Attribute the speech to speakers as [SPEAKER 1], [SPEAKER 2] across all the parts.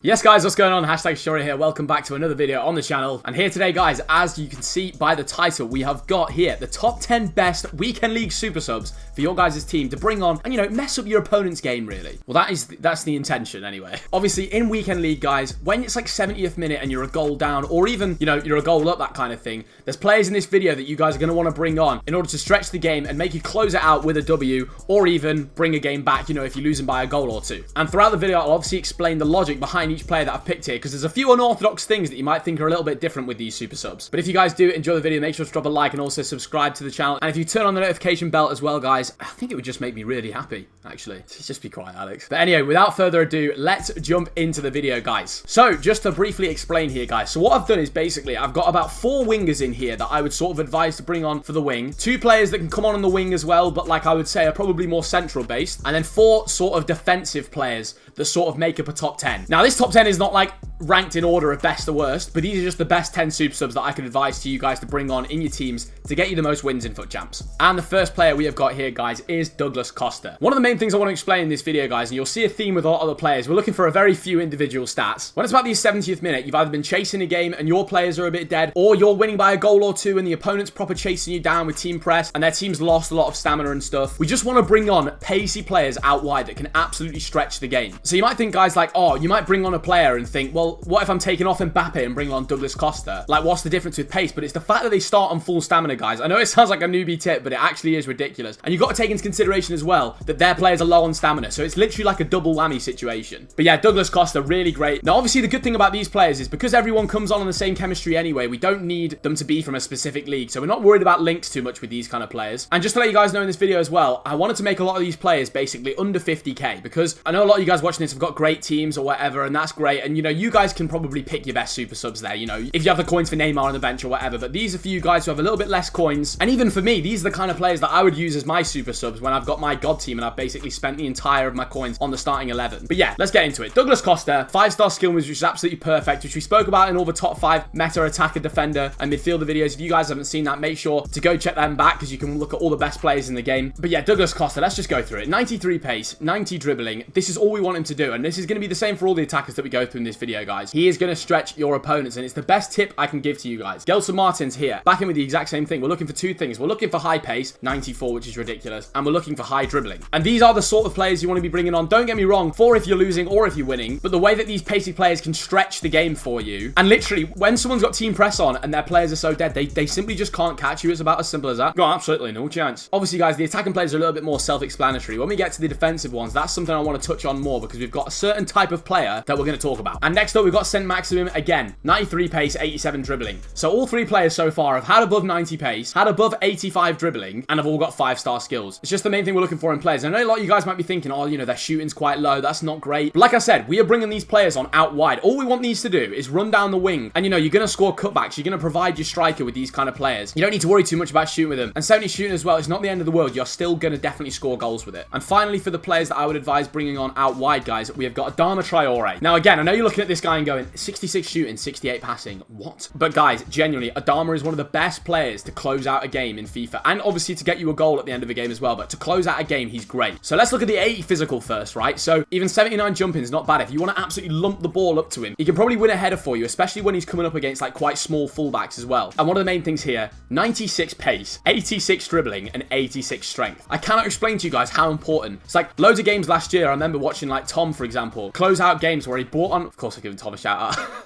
[SPEAKER 1] Yes guys, what's going on? Hashtag Shori here. Welcome back to another video on the channel. And here today guys, as you can see by the title, we have got here the top 10 best weekend league super subs for your guys' team to bring on and, you know, mess up your opponent's game really. Well, that's the intention anyway. Obviously in weekend league guys, when it's like 70th minute and you're a goal down or even, you know, you're a goal up, that kind of thing, there's players in this video that you guys are going to want to bring on in order to stretch the game and make you close it out with a W or even bring a game back, you know, if you're losing by a goal or two. And throughout the video, I'll obviously explain the logic behind each player that I've picked here, because there's a few unorthodox things that you might think are a little bit different with these super subs. But if you guys do enjoy the video, make sure to drop a like and also subscribe to the channel. And if you turn on the notification bell as well, guys, I think it would just make me really happy, actually. Just be quiet, Alex. But anyway, without further ado, let's jump into the video, guys. So, just to briefly explain here, guys. So what I've done is basically, I've got about 4 wingers in here that I would sort of advise to bring on for the wing. 2 players that can come on the wing as well, but like I would say are probably more central based. And then 4 sort of defensive players that sort of make up a top 10. Now, this top 10 is not like ranked in order of best to worst, but these are just the best 10 super subs that I could advise to you guys to bring on in your teams to get you the most wins in FUT Champs. And the first player we have got here, guys, is Douglas Costa. One of the main things I want to explain in this video, guys, and you'll see a theme with a lot of the players, we're looking for a very few individual stats. When it's about the 70th minute, you've either been chasing a game and your players are a bit dead, or you're winning by a goal or two and the opponent's proper chasing you down with team press and their team's lost a lot of stamina and stuff. We just want to bring on pacey players out wide that can absolutely stretch the game. So you might think, guys, like, oh, you might bring on a player and think, well, what if I'm taking off Mbappe and bringing on Douglas Costa? Like, what's the difference with pace? But it's the fact that they start on full stamina, guys. I know it sounds like a newbie tip, but it actually is ridiculous. And you've got to take into consideration as well that their players are low on stamina. So it's literally like a double whammy situation. But yeah, Douglas Costa, really great. Now, obviously, the good thing about these players is because everyone comes on the same chemistry anyway, we don't need them to be from a specific league. So we're not worried about links too much with these kind of players. And just to let you guys know in this video as well, I wanted to make a lot of these players basically under 50k because I know a lot of you guys watching this have got great teams or whatever, and that's great. And, you know, you guys can probably pick your best super subs there, you know, if you have the coins for Neymar on the bench or whatever. But these are for you guys who have a little bit less coins. And even for me, these are the kind of players that I would use as my super subs when I've got my god team and I've basically spent the entire of my coins on the starting 11. But yeah, let's get into it. Douglas Costa, 5-star skill moves, which is absolutely perfect, which we spoke about in all the top 5 meta attacker, defender, and midfielder videos. If you guys haven't seen that, make sure to go check them back because you can look at all the best players in the game. But yeah, Douglas Costa, let's just go through it. 93 pace, 90 dribbling. This is all we want him to do. And this is going to be the same for all the attackers that we go through in this video, guys. He is going to stretch your opponents, and it's the best tip I can give to you guys. Gelson Martin's here, back in with the exact same thing. We're looking for 2 things. We're looking for high pace, 94, which is ridiculous, and we're looking for high dribbling. And these are the sort of players you want to be bringing on. Don't get me wrong, for if you're losing or if you're winning, but the way that these pacey players can stretch the game for you, and literally, when someone's got team press on and their players are so dead, they simply just can't catch you. It's about as simple as that. Got absolutely no chance. Obviously, guys, the attacking players are a little bit more self-explanatory. When we get to the defensive ones, that's something I want to touch on more because we've got a certain type of player that we're going to talk about. And next up, we've got Saint Maximum again, 93 pace, 87 dribbling. So all 3 players so far have had above 90 pace, had above 85 dribbling, and have all got 5-star skills. It's just the main thing we're looking for in players. I know a lot of you guys might be thinking, oh, you know, their shooting's quite low. That's not great. But like I said, we are bringing these players on out wide. All we want these to do is run down the wing. And, you know, you're going to score cutbacks. You're going to provide your striker with these kind of players. You don't need to worry too much about shooting with them. And 70 shooting as well, it's not the end of the world. You're still going to definitely score goals with it. And finally, for the players that I would advise bringing on out wide, guys, we have got Adama Traore. Now, again, I know you're looking at this guy and going, 66 shooting, 68 passing. What? But guys, genuinely, Adama is one of the best players to close out a game in FIFA. And obviously to get you a goal at the end of a game as well. But to close out a game, he's great. So let's look at the 80 physical first, right? So even 79 jumping is not bad. If you want to absolutely lump the ball up to him, he can probably win a header for you, especially when he's coming up against like quite small fullbacks as well. And one of the main things here, 96 pace, 86 dribbling, and 86 strength. I cannot explain to you guys how important. It's like loads of games last year. I remember watching like Tom, for example, close out games where he brought on, of course I give Tom a shout out.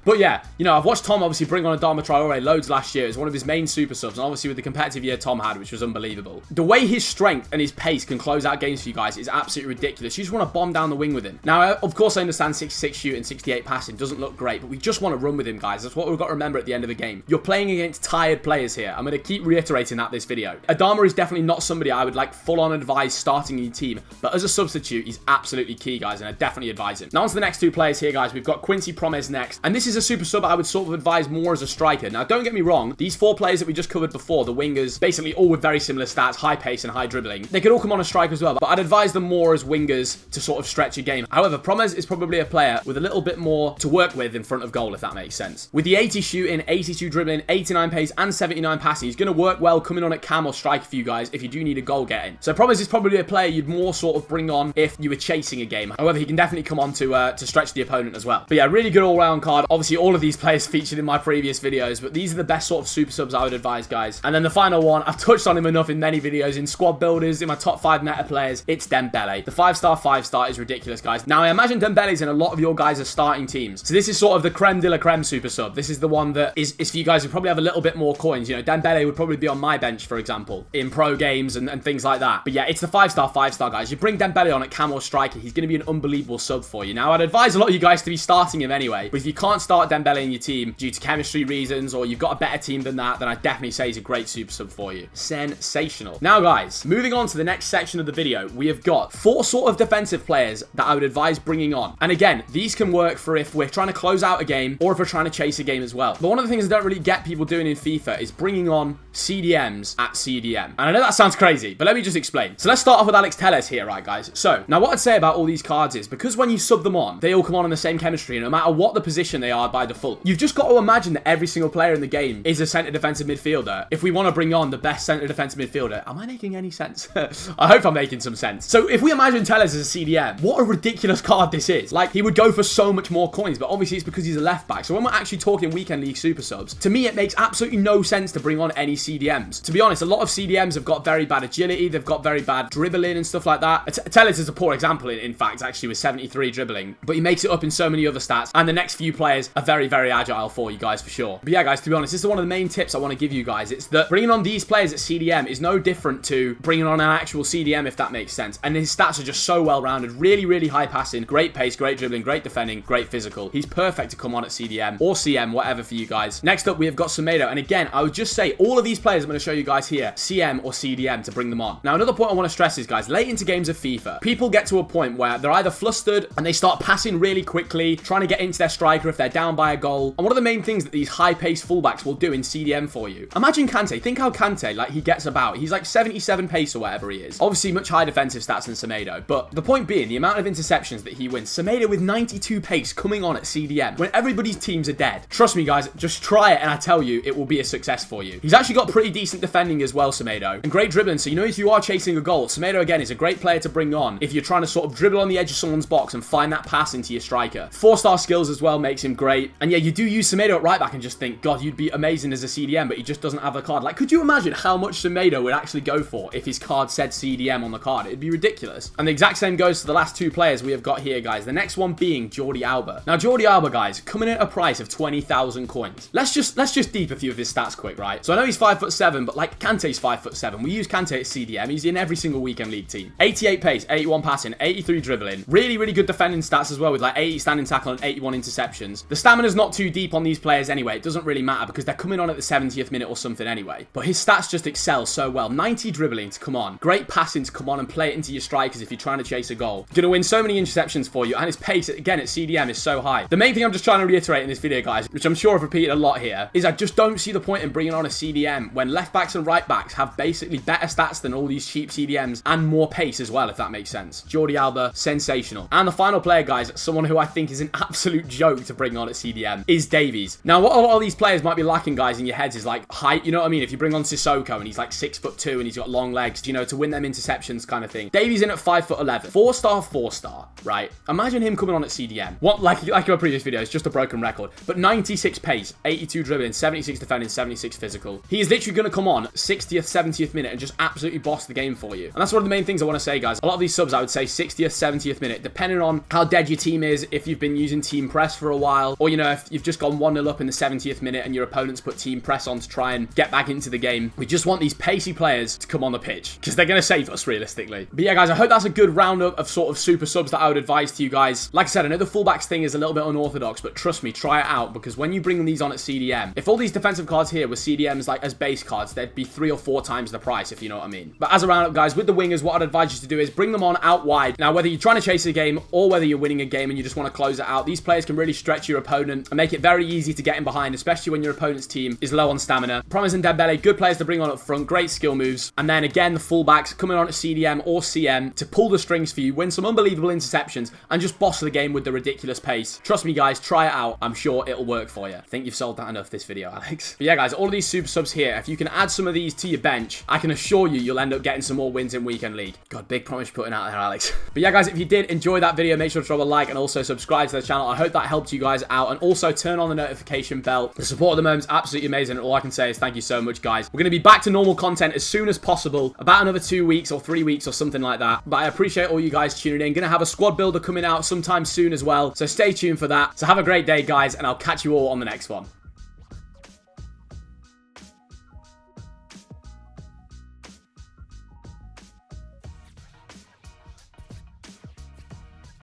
[SPEAKER 1] But yeah, you know, I've watched Tom obviously bring on Adama Traore loads last year as one of his main super subs, and obviously with the competitive year Tom had, which was unbelievable. The way his strength and his pace can close out games for you guys is absolutely ridiculous. You just want to bomb down the wing with him. Now, of course, I understand 66 shooting, 68 passing doesn't look great, but we just want to run with him, guys. That's what we've got to remember at the end of the game. You're playing against tired players here. I'm going to keep reiterating that this video. Adama is definitely not somebody I would like full-on advise starting in your team, but as a substitute, he's absolutely key, guys, and I definitely advise him. Now, on to the next 2 players here, guys. We've got Quincy Promes next. next. And this is a super sub I would sort of advise more as a striker. Now, don't get me wrong. These 4 players that we just covered before, the wingers, basically all with very similar stats, high pace and high dribbling. They could all come on as strike as well, but I'd advise them more as wingers to sort of stretch a game. However, Promes is probably a player with a little bit more to work with in front of goal, if that makes sense. With the 80 shooting, 82 dribbling, 89 pace, and 79 passing, he's going to work well coming on at cam or striker for you guys if you do need a goal getting. So Promes is probably a player you'd more sort of bring on if you were chasing a game. However, he can definitely come on to stretch the opponent as well. But yeah, really good all-round card. Obviously, all of these players featured in my previous videos, but these are the best sort of super subs I would advise, guys. And then the final one, I've touched on him enough in many videos, in squad builders, in my top 5 meta players, it's Dembele. The 5-star is ridiculous, guys. Now, I imagine Dembele's in a lot of your guys' starting teams. So this is sort of the creme de la creme super sub. This is the one that is for you guys who probably have a little bit more coins. You know, Dembele would probably be on my bench, for example, in pro games and things like that. But yeah, it's the 5-star, guys. You bring Dembele on at cam or striker, he's going to be an unbelievable sub for you. Now, I'd advise a lot of you guys to be starting him anyway. But if you can't start Dembele in your team due to chemistry reasons, or you've got a better team than that, then I'd definitely say he's a great super sub for you. Sensational. Now, guys, moving on to the next section of the video, we have got 4 sort of defensive players that I would advise bringing on. And again, these can work for if we're trying to close out a game or if we're trying to chase a game as well. But one of the things I don't really get people doing in FIFA is bringing on CDMs at CDM. And I know that sounds crazy, but let me just explain. So let's start off with Alex Telles here, right, guys? So now what I'd say about all these cards is because when you sub them on, they all come on in the same chemistry, no matter what the position they are by default. You've just got to imagine that every single player in the game is a centre defensive midfielder. If we want to bring on the best centre defensive midfielder, am I making any sense? I hope I'm making some sense. So if we imagine Telles as a CDM, what a ridiculous card this is. Like, he would go for so much more coins, but obviously it's because he's a left back. So when we're actually talking weekend league super subs, to me it makes absolutely no sense to bring on any CDMs. To be honest, a lot of CDMs have got very bad agility, they've got very bad dribbling and stuff like that. Telles is a poor example in fact, actually, with 73 dribbling, but he makes it up in so many other stats, and the next few players are very, very agile for you guys for sure. But yeah, guys, to be honest, this is one of the main tips I want to give you guys. It's that bringing on these players at CDM is no different to bringing on an actual CDM, if that makes sense. And his stats are just so well-rounded, really, really high passing, great pace, great dribbling, great defending, great physical. He's perfect to come on at CDM or CM, whatever for you guys. Next up, we have got Semedo. And again, I would just say all of these players I'm going to show you guys here, CM or CDM to bring them on. Now, another point I want to stress is, guys, late into games of FIFA, people get to a point where they're either flustered and they start passing really quickly, trying to get into their striker if they're down by a goal. And one of the main things that these high-paced fullbacks will do in CDM for you. Imagine Kante. Think how Kante, like, he gets about. He's like 77 pace or whatever he is. Obviously, much higher defensive stats than Semedo. But the point being, the amount of interceptions that he wins. Semedo with 92 pace coming on at CDM when everybody's teams are dead. Trust me, guys, just try it and I tell you, it will be a success for you. He's actually got pretty decent defending as well, Semedo. And great dribbling. So, you know, if you are chasing a goal, Semedo, again, is a great player to bring on if you're trying to sort of dribble on the edge of someone's box and find that pass into your striker. 4-star skills as well makes him great. And yeah, you do use Semedo at right back and just think, God, you'd be amazing as a CDM, but he just doesn't have a card. Like, could you imagine how much Semedo would actually go for if his card said CDM on the card? It'd be ridiculous. And the exact same goes to the last 2 players we have got here, guys. The next one being Jordi Alba. Now, Jordi Alba, guys, coming in at a price of 20,000 coins. Let's just deep a few of his stats quick, right? So I know he's 5'7", but like Kante's 5'7". We use Kante at CDM. He's in every single weekend league team. 88 pace, 81 passing, 83 dribbling. Really, really good defending stats as well, with like 80 standing tackle and 81 interceptions. The stamina's not too deep on these players anyway. It doesn't really matter because they're coming on at the 70th minute or something anyway. But his stats just excel so well. 90 dribbling to come on. Great passing to come on and play it into your strikers if you're trying to chase a goal. Gonna win so many interceptions for you, and his pace, again, at CDM is so high. The main thing I'm just trying to reiterate in this video, guys, which I'm sure I've repeated a lot here, is I just don't see the point in bringing on a CDM when left backs and right backs have basically better stats than all these cheap CDMs and more pace as well, if that makes sense. Jordi Alba, sensational. And the final player, guys, someone who I think is an absolute joke to bring on at CDM, is Davies. Now, what a lot of these players might be lacking, guys, in your heads is like height, you know what I mean? If you bring on Sissoko and he's like 6'2" and he's got long legs, you know, to win them interceptions kind of thing. Davies in at 5'11". 4-star, right? Imagine him coming on at CDM. What, like in my previous video, it's just a broken record. But 96 pace, 82 dribbling, 76 defending, 76 physical. He is literally going to come on 60th, 70th minute and just absolutely boss the game for you. And that's one of the main things I want to say, guys. A lot of these subs, I would say 60th, 70th minute, depending on how dead your team is, if you've been using team press for a while, or, you know, if you've just gone 1-0 up in the 70th minute and your opponents put team press on to try and get back into the game. We just want these pacey players to come on the pitch because they're going to save us realistically. But yeah, guys, I hope that's a good roundup of sort of super subs that I would advise to you guys. Like I said, I know the fullbacks thing is a little bit unorthodox, but trust me, try it out because when you bring these on at CDM, if all these defensive cards here were CDMs like as base cards, they'd be 3 or 4 times the price, if you know what I mean. But as a roundup, guys, with the wingers, what I'd advise you to do is bring them on out wide. Now, whether you're trying to chase a game or whether you're winning a game and you just want to close it out, these players can really stretch your opponent and make it very easy to get in behind, especially when your opponent's team is low on stamina. Promise and Dembele, good players to bring on up front, great skill moves. And then again, the fullbacks coming on at CDM or CM to pull the strings for you, win some unbelievable interceptions, and just boss the game with the ridiculous pace. Trust me, guys, try it out. I'm sure it'll work for you. I think you've sold that enough this video, Alex. But yeah, guys, all of these super subs here, if you can add some of these to your bench, I can assure you, you'll end up getting some more wins in Weekend League. God, big promise you're putting out there, Alex. But yeah, guys, if you did enjoy that video, make sure to drop a like and also subscribe to the channel. I hope that helped you guys out, and also turn on the notification bell. The support at the moment is absolutely amazing, and all I can say is thank you so much, guys. We're going to be back to normal content as soon as possible, about another 2 weeks or 3 weeks or something like that. But I appreciate all you guys tuning in. Going to have a squad builder coming out sometime soon as well, so stay tuned for that. So have a great day, guys, and I'll catch you all on the next one.